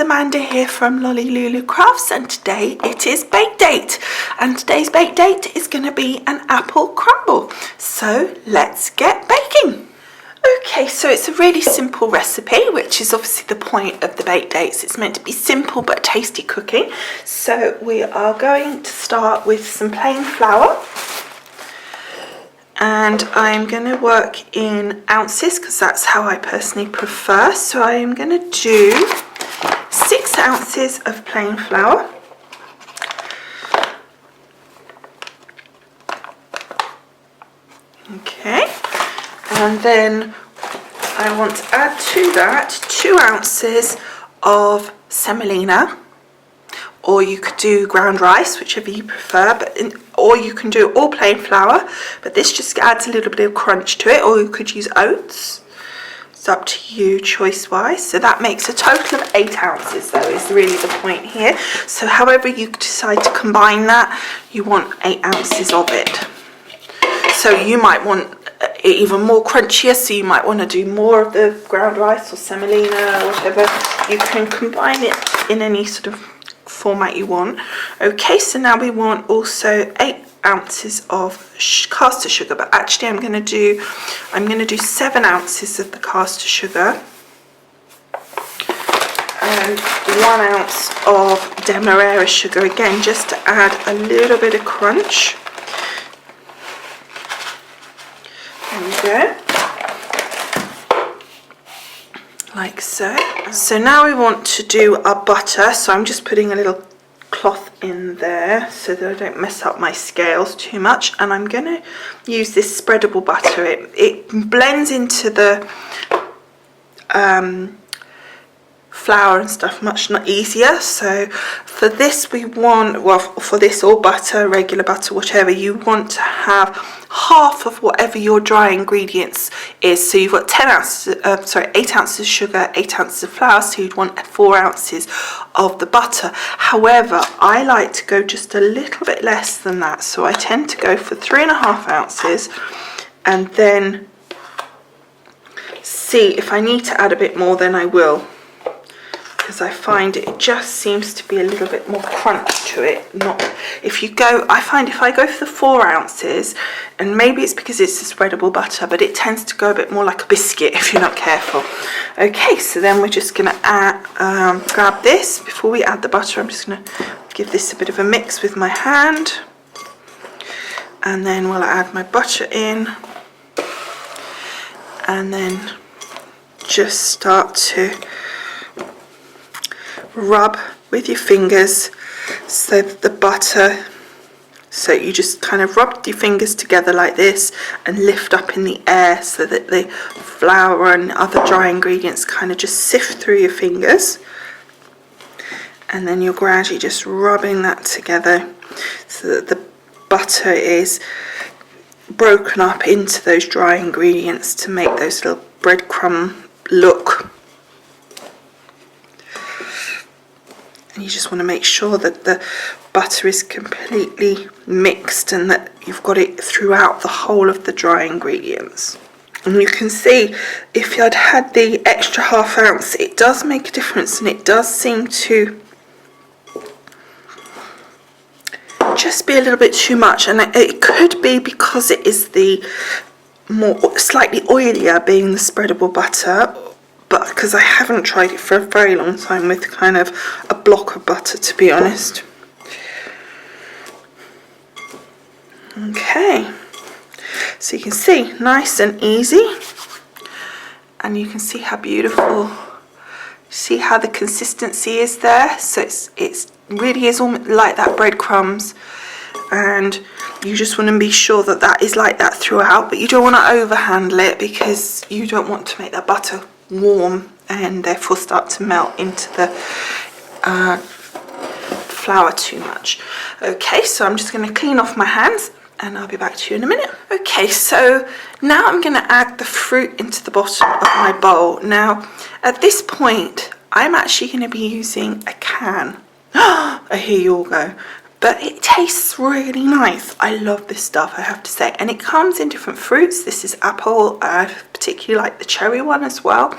Amanda here from Lolli Lulu Crafts, and today it is bake date, and today's bake date is going to be an apple crumble. So let's get baking. Okay, so it's a really simple recipe, which is obviously the point of the bake dates. It's meant to be simple but tasty cooking. So we are going to start with some plain flour. And I'm going to work in ounces because that's how I personally prefer. So I am going to do 6 ounces of plain flour. Okay, and then I want to add to that 2 ounces of semolina. Or you could do ground rice, whichever you prefer, or you can do all plain flour, but this just adds a little bit of crunch to it, or you could use oats. It's up to you choice-wise. So that makes a total of 8 ounces, though, is really the point here. So however you decide to combine that, you want 8 ounces of it. So you might want it even more crunchier, so you might want to do more of the ground rice or semolina or whatever. You can combine it in any sort of format you want. Okay, so now we want also 8 ounces of caster sugar, but actually I'm going to do 7 ounces of the caster sugar and 1 ounce of Demerara sugar, again just to add a little bit of crunch. There we go, like so. So now we want to do our butter, so I'm just putting a little cloth in there so that I don't mess up my scales too much, and I'm going to use this spreadable butter. It blends into the flour and stuff much easier. So for this we want, well, for this or butter, regular butter, whatever, you want to have half of whatever your dry ingredients is. So you've got 8 ounces of sugar, 8 ounces of flour, so you'd want 4 ounces of the butter. However, I like to go just a little bit less than that, so I tend to go for 3.5 ounces and then see if I need to add a bit more, then I will, because I find it just seems to be a little bit more crunch to it. I find if I go for the 4 ounces, and maybe it's because it's a spreadable butter, but it tends to go a bit more like a biscuit if you're not careful. Okay, so then we're just going to grab this. Before we add the butter, I'm just going to give this a bit of a mix with my hand, and then we'll add my butter in, and then just start to rub with your fingers so that the butter, so you just kind of rub your fingers together like this and lift up in the air so that the flour and other dry ingredients kind of just sift through your fingers, and then you're gradually just rubbing that together so that the butter is broken up into those dry ingredients to make those little breadcrumb look. And you just want to make sure that the butter is completely mixed and that you've got it throughout the whole of the dry ingredients. And you can see if I'd had the extra ½ ounce, it does make a difference, and it does seem to just be a little bit too much. And it could be because it is the more slightly oilier, being the spreadable butter, but because I haven't tried it for a very long time with kind of a block of butter, to be honest. Okay, so you can see, nice and easy, and you can see how beautiful, see how the consistency is there. So it's really is almost like that breadcrumbs, and you just want to be sure that that is like that throughout, but you don't want to overhandle it because you don't want to make that butter warm and therefore start to melt into the flour too much. Okay, so I'm just going to clean off my hands and I'll be back to you in a minute. Okay, so now I'm going to add the fruit into the bottom of my bowl. Now at this point I'm actually going to be using a can. I hear you all go. But it tastes really nice. I love this stuff, I have to say. And it comes in different fruits. This is apple. I particularly like the cherry one as well.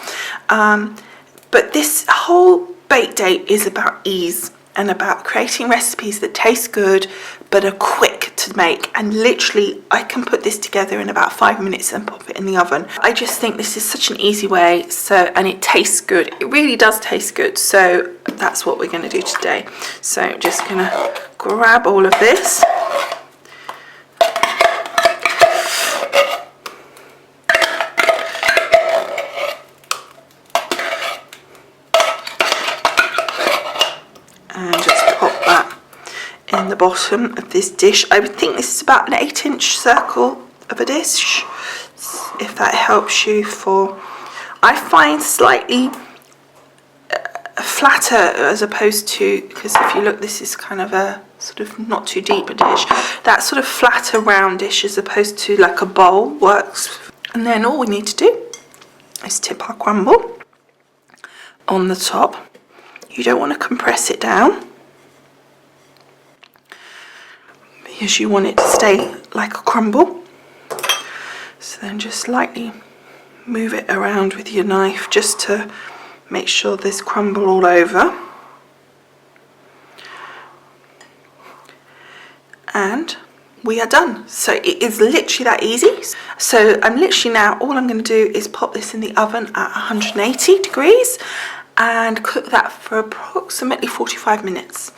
But this whole bake date is about ease and about creating recipes that taste good but are quick to make, and literally I can put this together in about 5 minutes and pop it in the oven. I just think this is such an easy way, and it tastes good. It really does taste good, so that's what we're going to do today. So I'm just going to grab all of this. And just pop that in the bottom of this dish. I would think this is about an 8-inch circle of a dish, if that helps you. I find slightly flatter as opposed to, because if you look, this is kind of a sort of not too deep a dish. That sort of flatter round dish as opposed to like a bowl works. And then all we need to do is tip our crumble on the top. You don't want to compress it down because you want it to stay like a crumble. So then just lightly move it around with your knife just to make sure there's crumble all over. And we are done. So it is literally that easy. So I'm literally now, all I'm going to do is pop this in the oven at 180 degrees and cook that for approximately 45 minutes.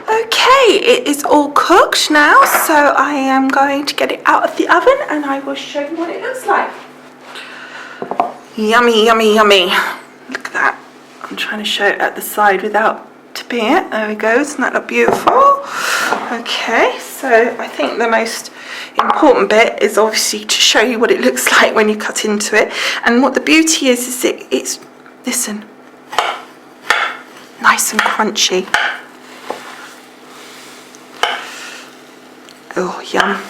Okay, it is all cooked now, so I am going to get it out of the oven and I will show you what it looks like. Yummy, yummy, yummy. Look at that. I'm trying to show it at the side without tipping it. There we go. Doesn't that look beautiful? Okay, so I think the most important bit is obviously to show you what it looks like when you cut into it. And what the beauty is it's listen, nice and crunchy. Oh, yum.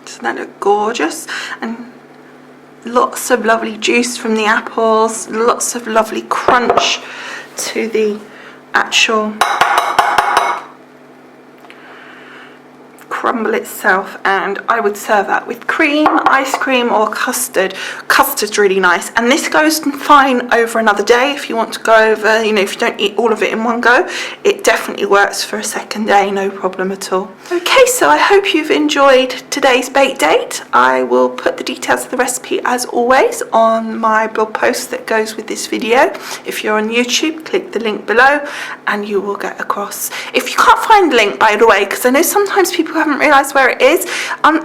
Doesn't that look gorgeous? And lots of lovely juice from the apples, lots of lovely crunch to the actual crumble itself, and I would serve that with cream, ice cream or custard. Custard's really nice, and this goes fine over another day if you want to go over, you know, if you don't eat all of it in one go, it definitely works for a second day, no problem at all. Okay, so I hope you've enjoyed today's bake date. I will put the details of the recipe as always on my blog post that goes with this video. If you're on YouTube, click the link below and you will get across. If you can't find the link, by the way, because I know sometimes people haven't realised where it is,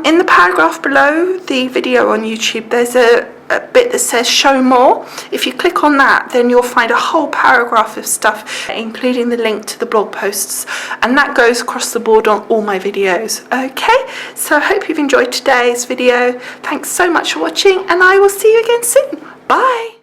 in the paragraph below the video on YouTube there's a bit that says show more. If you click on that, then you'll find a whole paragraph of stuff including the link to the blog posts, and that goes across the board on all my videos. Okay, so I hope you've enjoyed today's video. Thanks so much for watching and I will see you again soon. Bye.